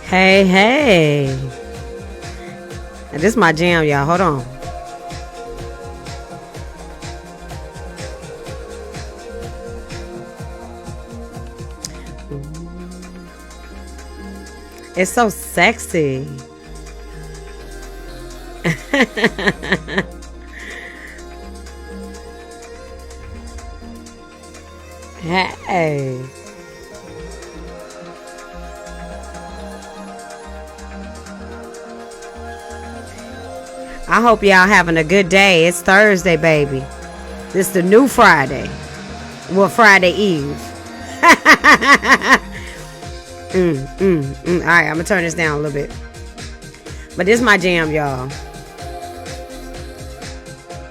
Hey, hey. And this is my jam, y'all. Hold on. It's so sexy. Hey. I hope y'all having a good day. It's Thursday, baby. This is the new Friday. Well, Friday Eve. All right, I'm going to turn this down a little bit. But this is my jam, y'all.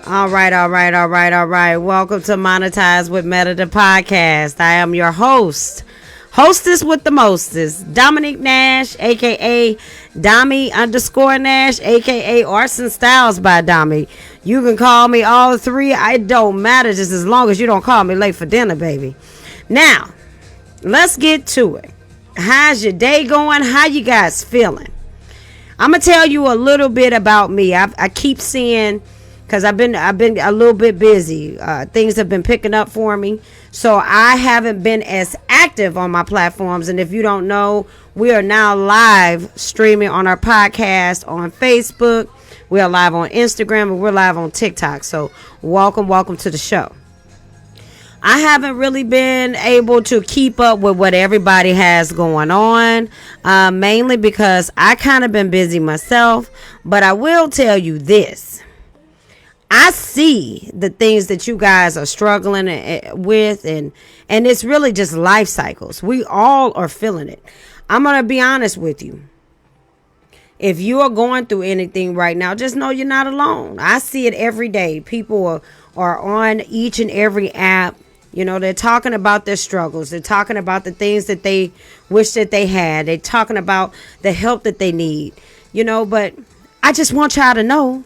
All right. Welcome to Monetize with Meta, the podcast. I am your hostess with the mostest, Dominique Nash, a.k.a. Dommy_Nash, a.k.a. Arson Styles by Dommy. You can call me all three. It don't matter, just as long as you don't call me late for dinner, baby. Now, let's get to it. How's your day going? How you guys feeling? I'm going to tell you a little bit about me. I keep seeing... because I've been a little bit busy. Things have been picking up for me. So I haven't been as active on my platforms. And if you don't know, we are now live streaming on our podcast on Facebook. We are live on Instagram and we're live on TikTok. So welcome to the show. I haven't really been able to keep up with what everybody has going on, mainly because I kind of been busy myself. But I will tell you this. I see the things that you guys are struggling with, and it's really just life cycles. We all are feeling it. I'm going to be honest with you. If you are going through anything right now, just know you're not alone. I see it every day. People are on each and every app. You know, they're talking about their struggles. They're talking about the things that they wish that they had. They're talking about the help that they need. You know, but I just want y'all to know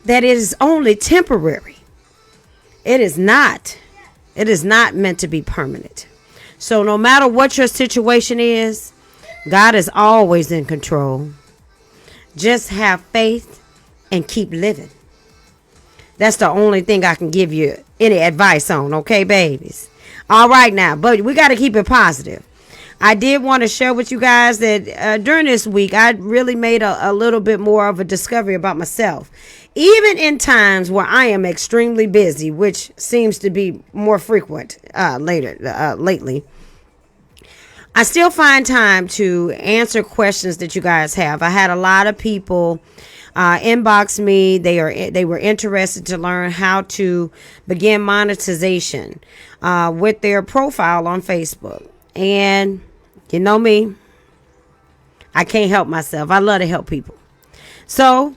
that it is only temporary. It is not meant to be permanent. So no matter what your situation is, God is always in control. Just have faith and keep living. That's the only thing I can give you any advice on, okay, babies? All right now, but we got to keep it positive. I did want to share with you guys that during this week, I really made a little bit more of a discovery about myself. Even in times where I am extremely busy, which seems to be more frequent lately, I still find time to answer questions that you guys have. I had a lot of people inbox me. They were interested to learn how to begin monetization with their profile on Facebook. And you know me, I can't help myself. I love to help people. So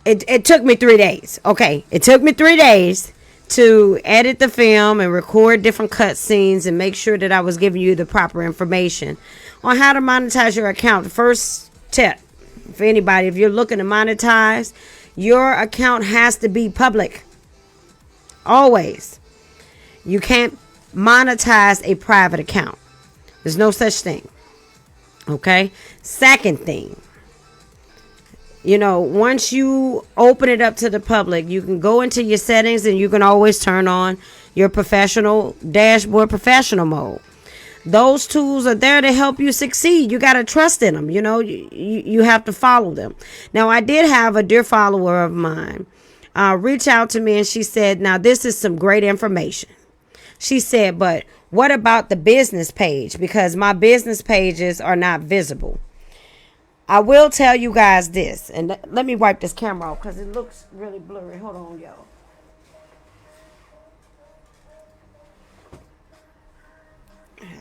it took me 3 days. Okay, it took me 3 days to edit the film and record different cut scenes and make sure that I was giving you the proper information on how to monetize your account. The first tip for anybody, if you're looking to monetize, your account has to be public. Always. You can't monetize a private account. There's no such thing. Okay? Second thing. You know, once you open it up to the public, you can go into your settings and you can always turn on your professional dashboard, professional mode. Those tools are there to help you succeed. You got to trust in them. You know, you have to follow them. Now, I did have a dear follower of mine reach out to me and she said, now this is some great information. She said, but what about the business page? Because my business pages are not visible. I will tell you guys this, and let me wipe this camera off because it looks really blurry. Hold on, y'all.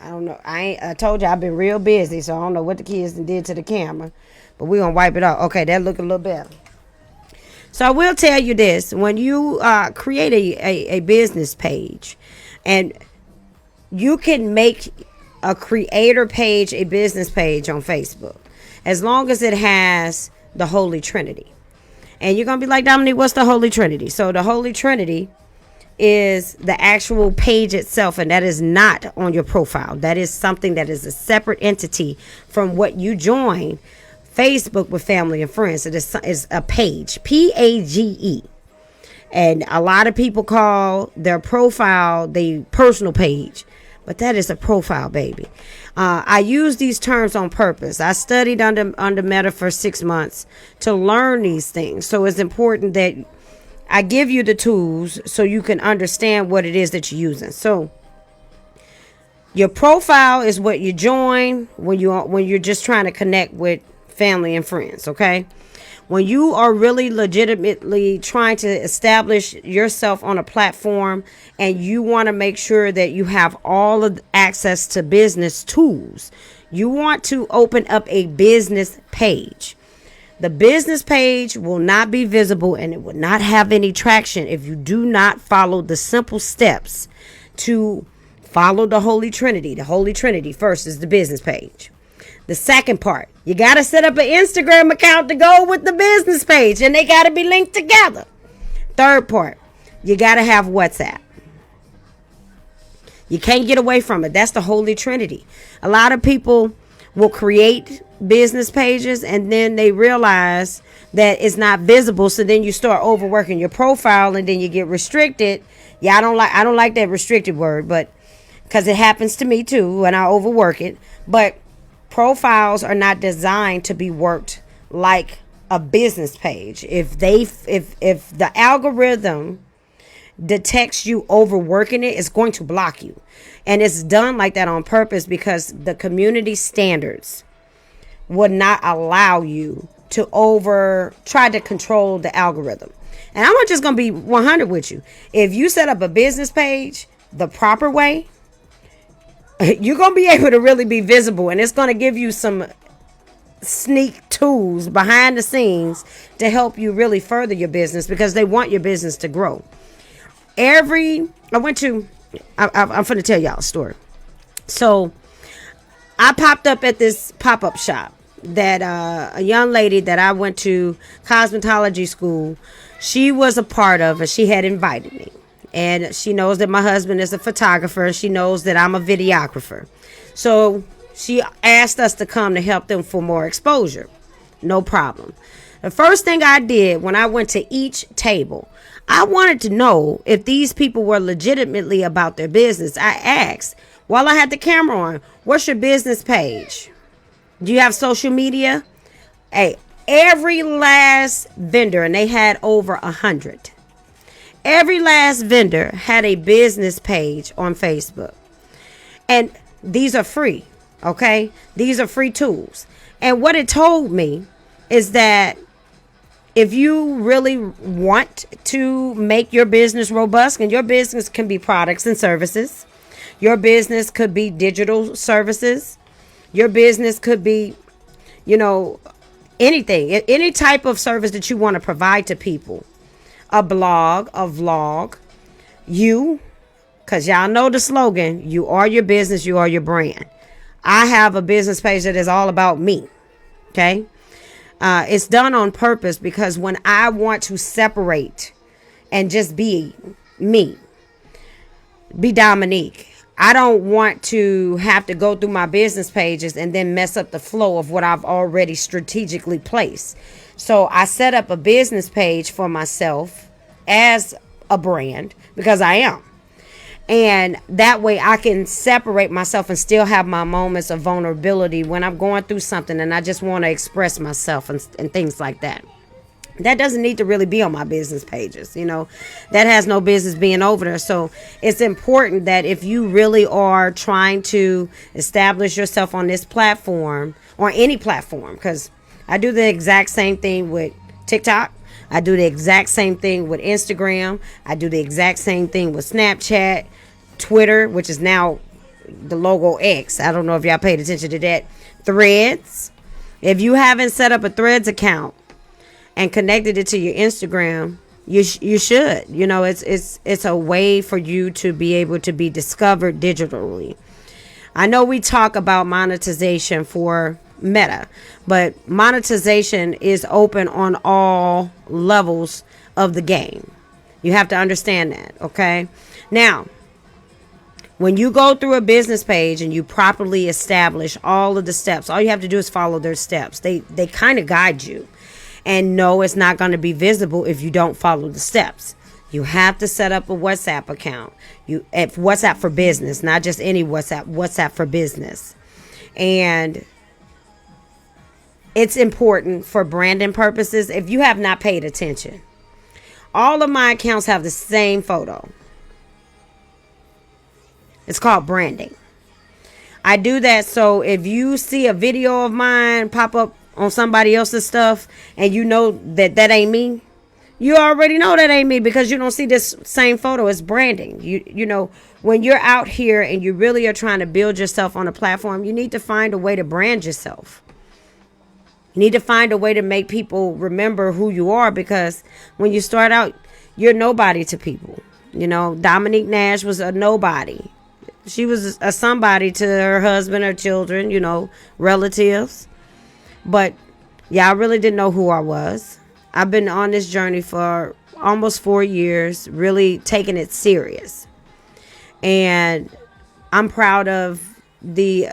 I don't know. I told you I've been real busy, so I don't know what the kids did to the camera, but we're gonna wipe it off. Okay, that look a little better. So I will tell you this: when you create a business page, and you can make a creator page a business page on Facebook, as long as it has the Holy Trinity. And you're going to be like, Dominique, what's the Holy Trinity? So the Holy Trinity is the actual page itself, and that is not on your profile. That is something that is a separate entity from what you join Facebook with family and friends. It is a page, PAGE. And a lot of people call their profile the personal page, but that is a profile, baby. I use these terms on purpose. I studied under Meta for 6 months to learn these things. So it's important that I give you the tools so you can understand what it is that you're using. So your profile is what you join when you're just trying to connect with family and friends, okay? When you are really legitimately trying to establish yourself on a platform and you want to make sure that you have all of the access to business tools, you want to open up a business page. The business page will not be visible and it will not have any traction if you do not follow the simple steps to follow the Holy Trinity. The Holy Trinity first is the business page. The second part, you got to set up an Instagram account to go with the business page, and they got to be linked together. Third part, you got to have WhatsApp. You can't get away from it. That's the Holy Trinity. A lot of people will create business pages and then they realize that it's not visible, so then you start overworking your profile and then you get restricted. Yeah, I don't like that restricted word, but because it happens to me too when I overwork it. But profiles are not designed to be worked like a business page. If the algorithm detects you overworking it, it's going to block you. And it's done like that on purpose because the community standards would not allow you to try to control the algorithm. And I'm just going to be 100 with you. If you set up a business page the proper way, you're going to be able to really be visible, and it's going to give you some sneak tools behind the scenes to help you really further your business because they want your business to grow. I'm going to tell y'all a story. So I popped up at this pop-up shop that a young lady that I went to cosmetology school, she was a part of, and she had invited me. And she knows that my husband is a photographer. She knows that I'm a videographer. So she asked us to come to help them for more exposure. No problem. The first thing I did when I went to each table, I wanted to know if these people were legitimately about their business. I asked, while I had the camera on, what's your business page? Do you have social media? Hey, every last vendor, and they had over 100. Every last vendor had a business page on Facebook. And these are free, okay? These are free tools. And what it told me is that if you really want to make your business robust, and your business can be products and services, your business could be digital services, your business could be, anything, any type of service that you want to provide to people. A blog, a vlog, because y'all know the slogan, you are your business, you are your brand. I have a business page that is all about me, okay? It's done on purpose because when I want to separate and just be me, be Dominique, I don't want to have to go through my business pages and then mess up the flow of what I've already strategically placed. So I set up a business page for myself as a brand because I am. And that way I can separate myself and still have my moments of vulnerability when I'm going through something and I just want to express myself and things like that. That doesn't need to really be on my business pages. That has no business being over there. So it's important that if you really are trying to establish yourself on this platform or any platform, because I do the exact same thing with TikTok. I do the exact same thing with Instagram. I do the exact same thing with Snapchat, Twitter, which is now the logo X. I don't know if y'all paid attention to that. Threads. If you haven't set up a Threads account and connected it to your Instagram, you should. It's a way for you to be able to be discovered digitally. I know we talk about monetization for Meta, but monetization is open on all levels of the game. You have to understand that, okay? Now, when you go through a business page and you properly establish all of the steps, all you have to do is follow their steps. They kind of guide you. And no, it's not going to be visible if you don't follow the steps. You have to set up a WhatsApp account. WhatsApp for business, not just any WhatsApp for business. And it's important for branding purposes. If you have not paid attention, all of my accounts have the same photo. It's called branding. I do that so if you see a video of mine pop up on somebody else's stuff and you know that ain't me, you already know that ain't me because you don't see this same photo. It's branding. You know, when you're out here and you really are trying to build yourself on a platform, you need to find a way to brand yourself. You need to find a way to make people remember who you are, because when you start out, you're nobody to people. You know, Dominique Nash was a nobody. She was a somebody to her husband, her children, you know, relatives. But yeah, I really didn't know who I was. I've been on this journey for almost 4 years, really taking it serious. And I'm proud of the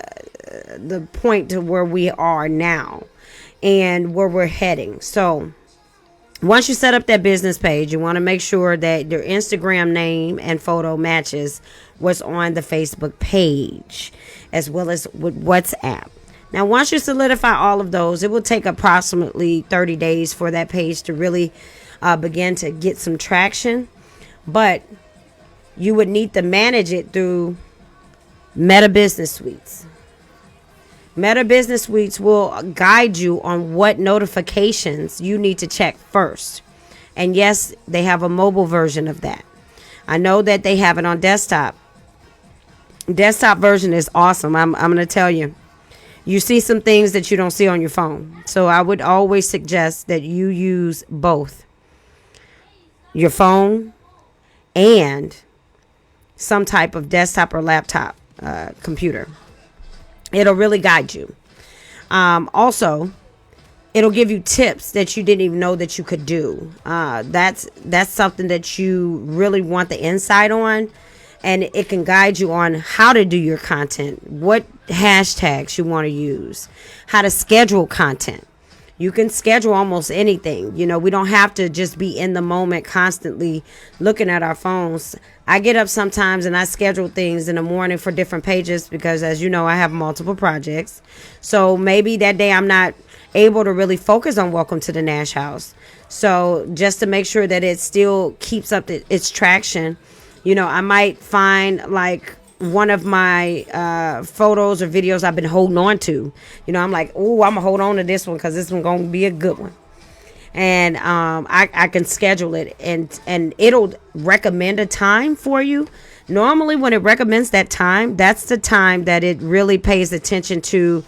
point to where we are now and where we're heading. So once you set up that business page, you want to make sure that your Instagram name and photo matches what's on the Facebook page, as well as with WhatsApp. Now, once you solidify all of those, it will take approximately 30 days for that page to really begin to get some traction. But you would need to manage it through Meta Business Suites. Meta Business Suites will guide you on what notifications you need to check first. And yes, they have a mobile version of that. I know that they have it on desktop. Desktop version is awesome. I'm going to tell you. You see some things that you don't see on your phone. So I would always suggest that you use both your phone and some type of desktop or laptop computer. It'll really guide you. Also, it'll give you tips that you didn't even know that you could do. That's something that you really want the insight on. And it can guide you on how to do your content, what hashtags you want to use, how to schedule content. You can schedule almost anything. You know, we don't have to just be in the moment constantly looking at our phones. I get up sometimes and I schedule things in the morning for different pages because, as you know, I have multiple projects. So maybe that day I'm not able to really focus on Welcome to the Nash House. So just to make sure that it still keeps up its traction, you know, I might find like one of my photos or videos I've been holding on to. You know, I'm like, oh, I'm going to hold on to this one because this one's going to be a good one. And I can schedule it and it'll recommend a time for you. Normally when it recommends that time, that's the time that it really pays attention to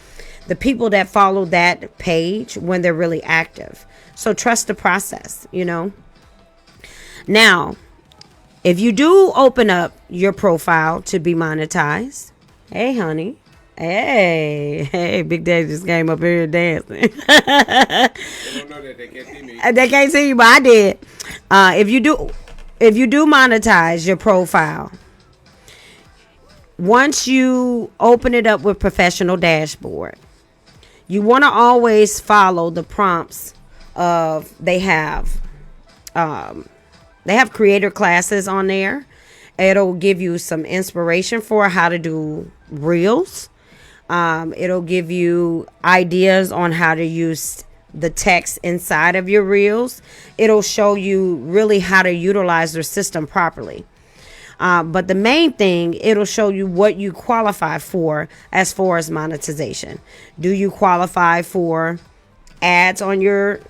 the people that follow that page when they're really active. So trust the process, you know. Now, if you do open up your profile to be monetized, hey, honey, hey, Big Daddy just came up here dancing. They don't know that they can't see me. They can't see you, but I did. If you do monetize your profile, once you open it up with professional dashboard, you want to always follow the prompts of they have creator classes on there. It'll give you some inspiration for how to do reels. It'll give you ideas on how to use the text inside of your reels. It'll show you really how to utilize their system properly. But the main thing, it'll show you what you qualify for as far as monetization. Do you qualify for ads on your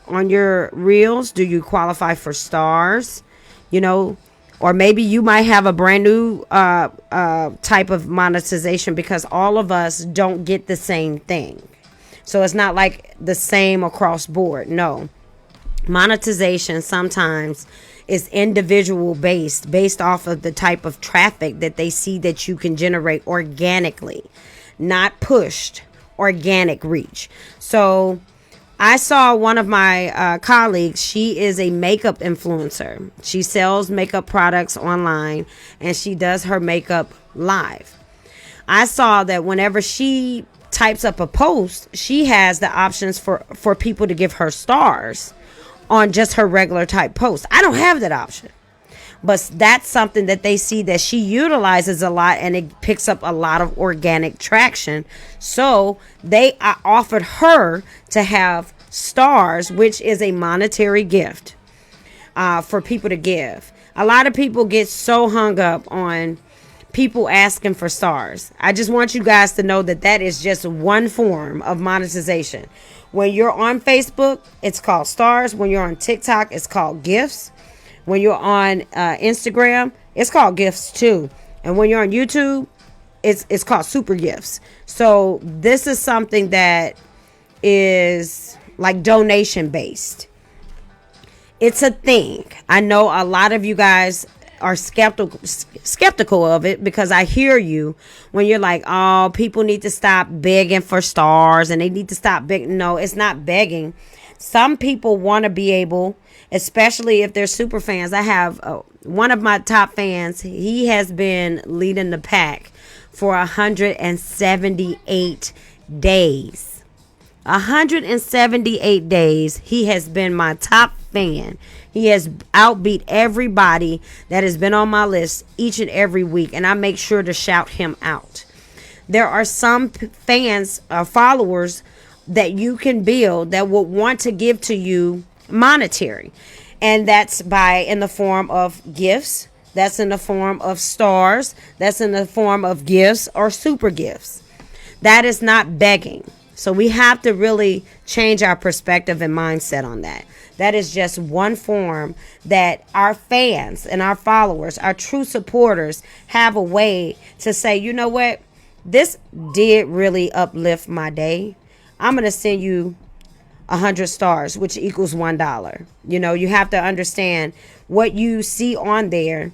reels? Do you qualify for stars? You know, or maybe you might have a brand new type of monetization because all of us don't get the same thing. So it's not like the same across board. No. Monetization sometimes is individual based off of the type of traffic that they see that you can generate organically, not pushed, organic reach. So I saw one of my colleagues. She is a makeup influencer. She sells makeup products online and she does her makeup live. I saw that whenever she types up a post, she has the options for people to give her stars on just her regular type post. I don't have that option. But that's something that they see that she utilizes a lot, and it picks up a lot of organic traction. So they offered her to have stars, which is a monetary gift for people to give. A lot of people get so hung up on people asking for stars. I just want you guys to know that that is just one form of monetization. When you're on Facebook, it's called stars. When you're on TikTok, it's called gifts. When you're on Instagram, it's called gifts too. And when you're on YouTube, it's called super gifts. So this is something that is like donation based. It's a thing. I know a lot of you guys are skeptical of it, because I hear you when you're like, oh, people need to stop begging for stars and they need to stop begging. No, it's not begging. Some people want to be able, especially if they're super fans. I have one of my top fans. He has been leading the pack for 178 days. 178 days. He has been my top fan. He has outbeat everybody that has been on my list each and every week, and I make sure to shout him out. There are some fans, followers that you can build that will want to give to you monetary, and that's in the form of gifts, that's in the form of stars, that's in the form of gifts or super gifts. That is not begging. So we have to really change our perspective and mindset on that. That is just one form that our fans and our followers, our true supporters, have a way to say, you know what, this did really uplift my day. I'm going to send you 100 stars, which equals $1. You know, you have to understand what you see on there.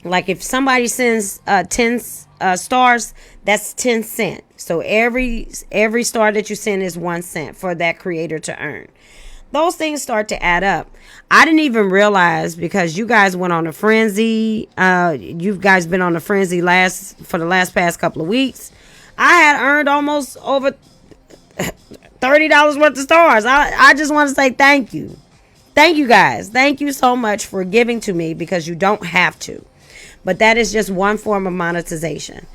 Like if somebody sends 10 stars, that's 10 cents. So every star that you send is 1 cent for that creator to earn. Those things start to add up. I didn't even realize, because you guys went on a frenzy. You guys been on a frenzy for the last past couple of weeks. I had earned almost over $30 worth of stars. I just want to say thank you. Thank you guys. Thank you so much for giving to me, because you don't have to. But that is just one form of monetization.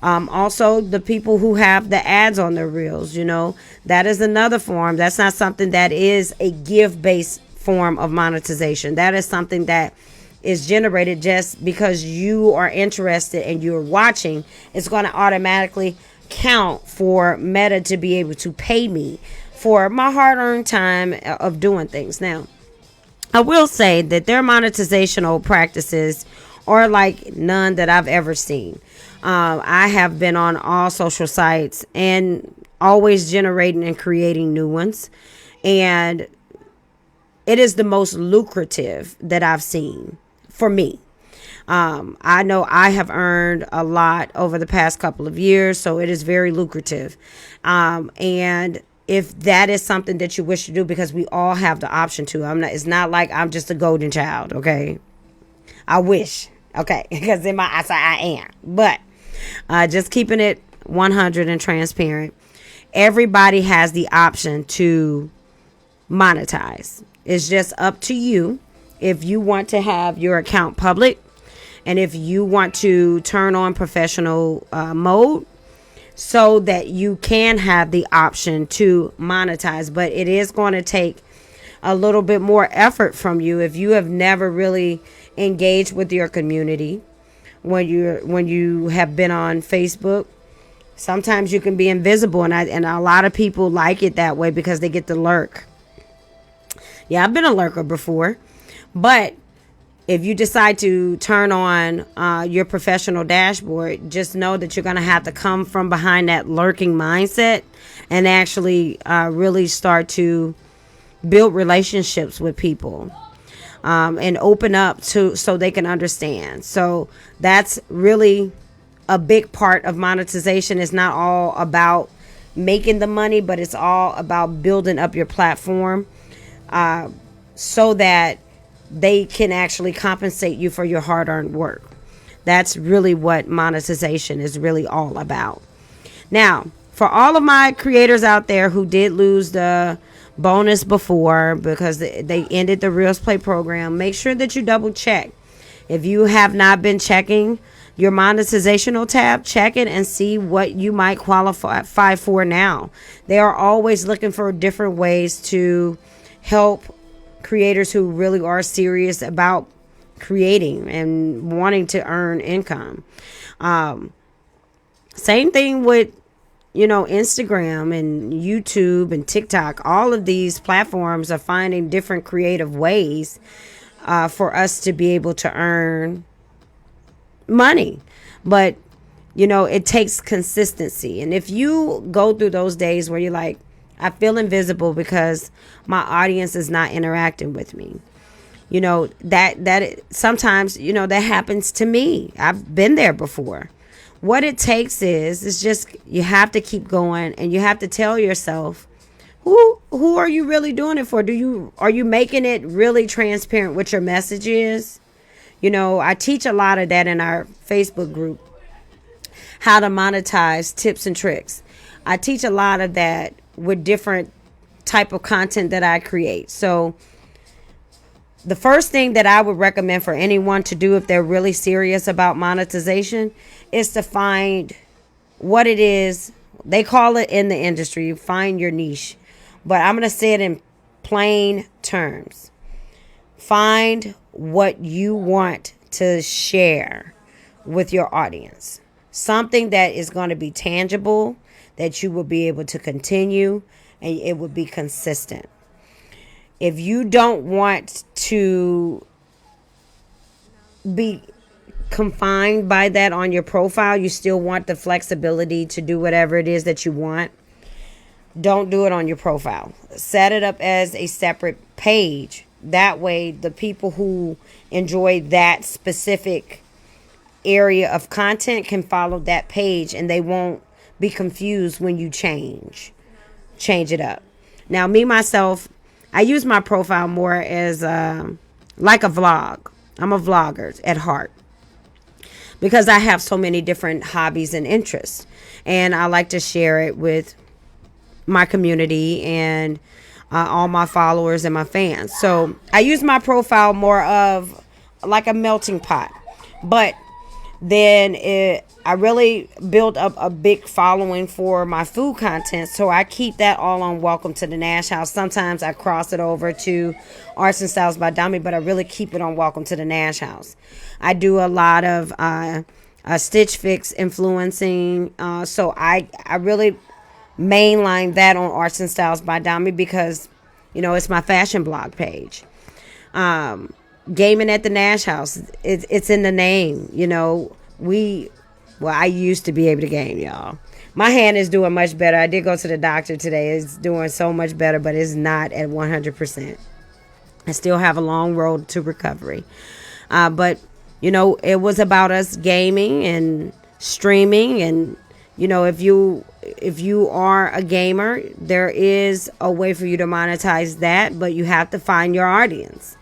Also, the people who have the ads on their reels, you know, that is another form. That's not something that is a give-based form of monetization. That is something that is generated just because you are interested and you're watching. It's going to automatically count for Meta to be able to pay me for my hard-earned time of doing things. Now, I will say that their monetizational practices are like none that I've ever seen. I have been on all social sites and always generating and creating new ones. And it is the most lucrative that I've seen for me. I know I have earned a lot over the past couple of years, so it is very lucrative. And if that is something that you wish to do, because we all have the option to, it's not like I'm just a golden child. Okay. I wish. Okay. Because in my eyes, I am. But just keeping it 100 and transparent. Everybody has the option to monetize. It's just up to you if you want to have your account public, and if you want to turn on professional mode so that you can have the option to monetize. But it is going to take a little bit more effort from you if you have never really engaged with your community. When you have been on Facebook, sometimes you can be invisible, and a lot of people like it that way because they get to lurk. Yeah, I've been a lurker before, but if you decide to turn on your professional dashboard, just know that you're going to have to come from behind that lurking mindset and actually really start to build relationships with people. And open up so they can understand. So that's really a big part of monetization. It's not all about making the money, but it's all about building up your platform so that they can actually compensate you for your hard-earned work. That's really what monetization is really all about. Now, for all of my creators out there who did lose the bonus before because they ended the Reels Play program, make sure that you double check. If you have not been checking your monetizational tab, check it and see what you might qualify for now. They are always looking for different ways to help creators who really are serious about creating and wanting to earn income. Same thing with Instagram and YouTube and TikTok. All of these platforms are finding different creative ways for us to be able to earn money. But it takes consistency. And if you go through those days where you're like, I feel invisible because my audience is not interacting with me, that sometimes that happens to me. I've been there before. What it takes is just you have to keep going, and you have to tell yourself, who are you really doing it for? Are you making it really transparent what your message is? I teach a lot of that in our Facebook group, how to monetize tips and tricks. I teach a lot of that with different type of content that I create. So the first thing that I would recommend for anyone to do if they're really serious about monetization is to find what it is. They call it in the industry, find your niche. But I'm going to say it in plain terms. Find what you want to share with your audience. Something that is going to be tangible, that you will be able to continue, and it will be consistent. If you don't want to be confined by that on your profile, you still want the flexibility to do whatever it is that you want, don't do it on your profile. Set it up as a separate page. That way, the people who enjoy that specific area of content can follow that page, and they won't be confused when you change it up. Now, me, myself, I use my profile more as like a vlog. I'm a vlogger at heart because I have so many different hobbies and interests, and I like to share it with my community and all my followers and my fans. So I use my profile more of like a melting pot. But then I really built up a big following for my food content, so I keep that all on Welcome to the Nash House. Sometimes I cross it over to Arts and Styles by Dami, but I really keep it on Welcome to the Nash House. I do a lot of Stitch Fix influencing, so I really mainline that on Arts and Styles by Dami because it's my fashion blog page. Gaming at the Nash House, it's in the name. I used to be able to game, y'all. My hand is doing much better. I did go to the doctor today. It's doing so much better, but it's not at 100%. I still have a long road to recovery. But it was about us gaming and streaming, and if you are a gamer, there is a way for you to monetize that, but you have to find your audience.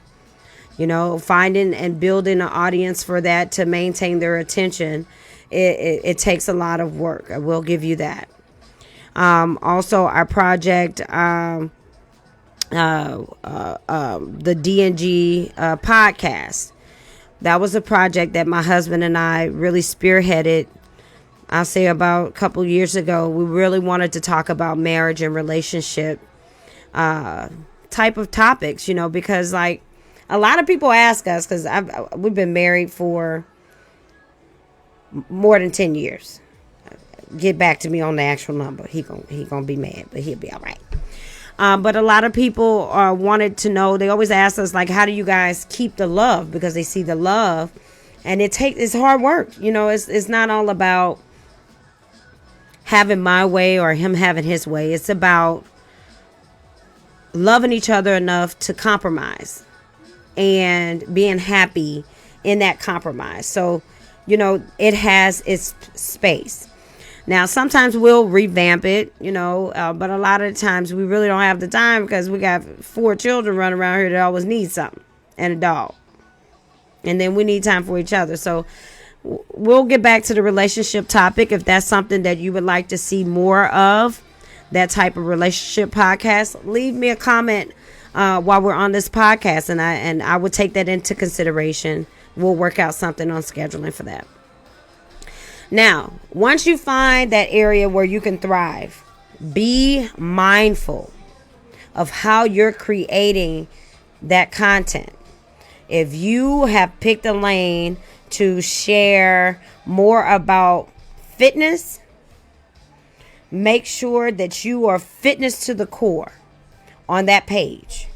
Finding and building an audience for that to maintain their attention, it takes a lot of work. I will give you that. Also, our project, the D&G podcast, that was a project that my husband and I really spearheaded. I'll say about a couple years ago. We really wanted to talk about marriage and relationship type of topics, because like a lot of people ask us, because we've been married for more than 10 years. Get back to me on the actual number. He gonna be mad, but he'll be all right. But a lot of people wanted to know. They always ask us, like, how do you guys keep the love? Because they see the love, and it's hard work. It's not all about having my way or him having his way. It's about loving each other enough to compromise and being happy in that compromise. So, it has its space. Now, sometimes we'll revamp it, but a lot of the times we really don't have the time because we got 4 children running around here that always need something and a dog. And then we need time for each other. So we'll get back to the relationship topic if that's something that you would like to see more of, that type of relationship podcast. Leave me a comment while we're on this podcast, and I will take that into consideration. We'll work out something on scheduling for that. Now, once you find that area where you can thrive, be mindful of how you're creating that content. If you have picked a lane to share more about fitness, make sure that you are fitness to the core on that page.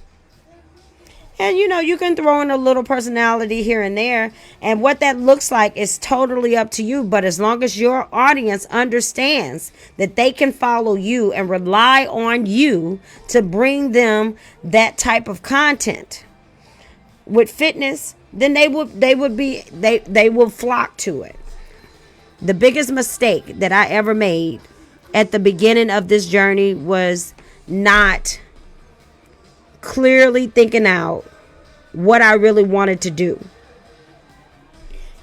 And you can throw in a little personality here and there, and what that looks like is totally up to you. But as long as your audience understands that they can follow you and rely on you to bring them that type of content with fitness, then they will flock to it. The biggest mistake that I ever made at the beginning of this journey was not clearly thinking out what I really wanted to do.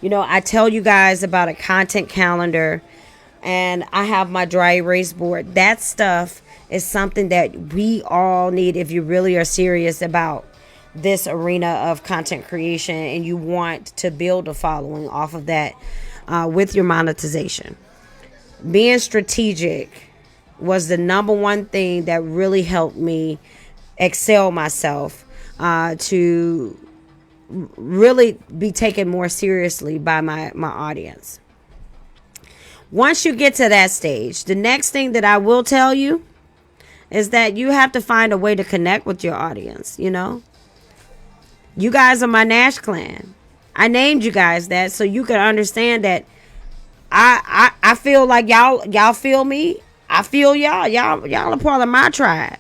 I tell you guys about a content calendar, and I have my dry erase board. That stuff is something that we all need if you really are serious about this arena of content creation and you want to build a following off of that with your monetization. Being strategic was the number one thing that really helped me excel myself to really be taken more seriously by my audience. Once you get to that stage, the next thing that I will tell you is that you have to find a way to connect with your audience. You guys are my Nash clan. I named you guys that so you can understand that I feel like y'all feel me. I feel y'all are part of my tribe,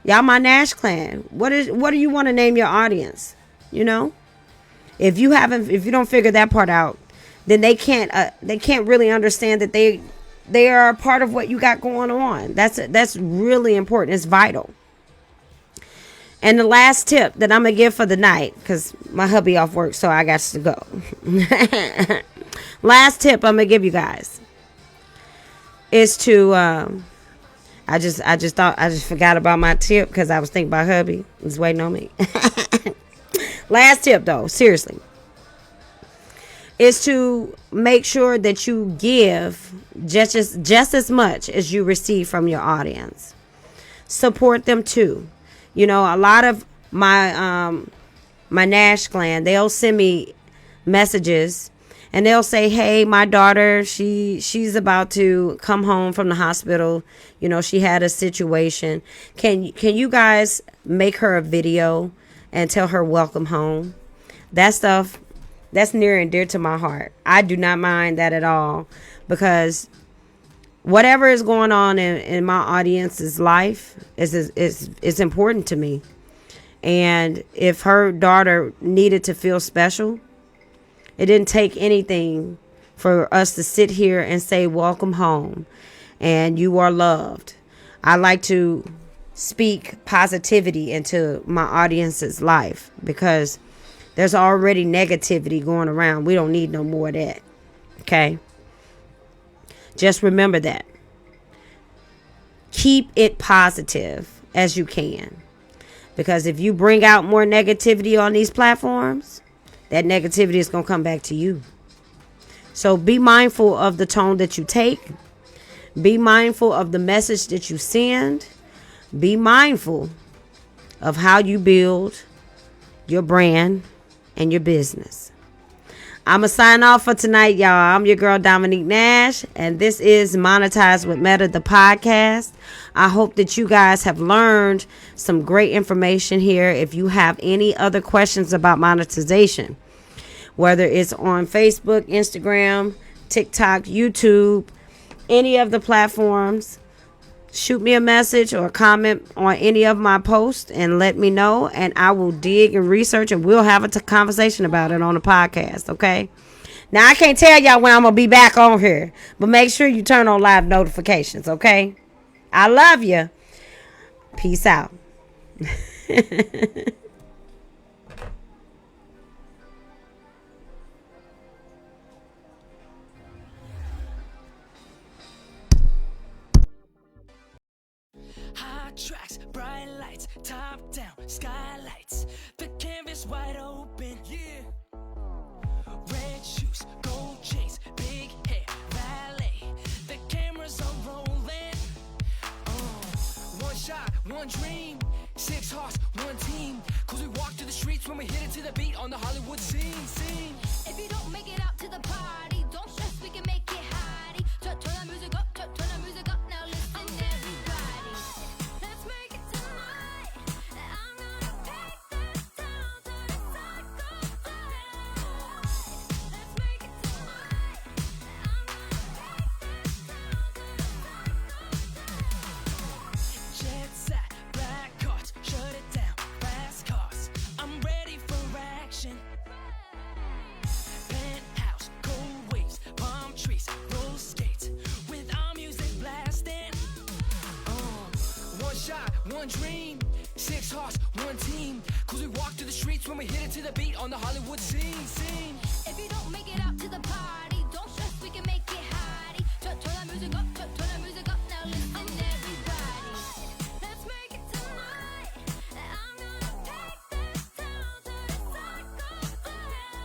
Y'all my Nash clan. What do you want to name your audience? If you don't figure that part out, then they can't really understand that they are a part of what you got going on. That's really important. It's vital. And the last tip that I'm gonna give for the night, because my hubby off work, so I got to go. Last tip I'm gonna give you guys is to I just forgot about my tip because I was thinking about hubby. He's waiting on me. Last tip though, seriously, is to make sure that you give just as much as you receive from your audience. Support them too. A lot of my Nash clan, they'll send me messages and they'll say, hey, my daughter, she's about to come home from the hospital. She had a situation. Can you guys make her a video and tell her welcome home? That stuff, that's near and dear to my heart. I do not mind that at all, because whatever is going on in my audience's life is important to me. And if her daughter needed to feel special, it didn't take anything for us to sit here and say, welcome home and you are loved. I like to speak positivity into my audience's life because there's already negativity going around. We don't need no more of that. Okay? Just remember that. Keep it positive as you can. Because if you bring out more negativity on these platforms, that negativity is going to come back to you. So be mindful of the tone that you take. Be mindful of the message that you send. Be mindful of how you build your brand and your business. I'm going to sign off for tonight, y'all. I'm your girl, Dominique Nash, and this is Monetize with Meta, the podcast. I hope that you guys have learned some great information here. If you have any other questions about monetization, whether it's on Facebook, Instagram, TikTok, YouTube, any of the platforms, shoot me a message or comment on any of my posts and let me know, and I will dig and research and we'll have a conversation about it on the podcast. Okay. Now I can't tell y'all when I'm gonna be back on here, but make sure you turn on live notifications, okay? I love you. Peace out. Hot tracks, bright lights, top down, skylights. The canvas wide open, yeah. Red shoes, gold chains, big hair, valet. The cameras are rolling. One shot, one dream. 6 hearts, one team. Cause we walk through the streets when we hit it to the beat on the Hollywood scene. If you don't make it out to the party, don't stress, we can make it hottie. Turn the music up, turn the music up. Now listen, everybody. Let's make it tonight. I'm gonna take this town to the psycho fire. Let's make it tonight. I'm gonna take this town to the psycho fire. Jet set, black cards, shut it down, fast cars. I'm ready for action. Penthouse, cold waves, palm trees, roller skates, with our music blasting. One shot, one dream, 6 hearts, one team. Cause we walk through the streets when we hit it to the beat on the Hollywood scene. If you don't make it out to the party, don't stress, we can make it hottie. Turn the music up, turn the music up. Now listen, everybody. Let's make it tonight. I'm gonna take this town to the psycho fire.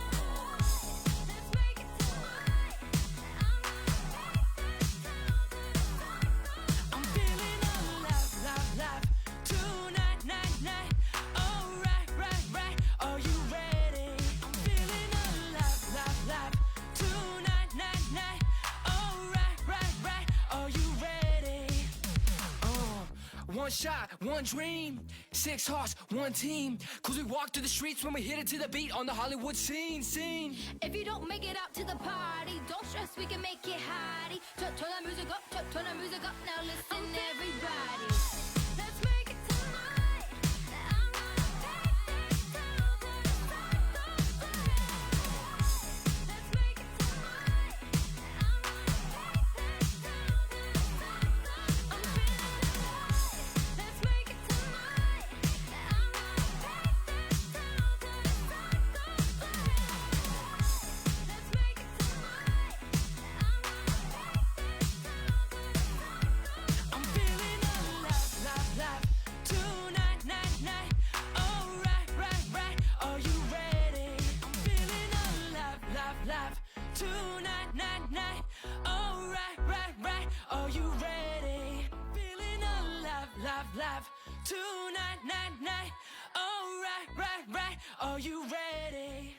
Let's make it tonight. I'm gonna take this town to the psycho. I'm feeling alive, tonight, night. Alright, right. Are you ready? I'm feeling alive, tonight, night. Alright, right. Are you ready? One shot, one dream, 6 hearts, one team. Cause we walk through the streets when we hit it to the beat on the Hollywood scene. If you don't make it out to the party, don't stress, we can make it hottie. Turn the music up, turn the music up. Now listen, everybody. Let's make it tonight. I'm gonna take this town to the psycho fire. Let's make it tonight. I'm gonna take this town to the psycho. I'm feeling alive. Let's make it tonight. I'm gonna take this town to the psycho fire. Let's make it tonight. I'm gonna take this town to the psycho. I'm feeling alive, tonight, night. Alright, right. Are you ready? I'm feeling alive, tonight, night. Alright, right. Are you ready? Feeling alive, tonight, night. Alright, right. Are you ready?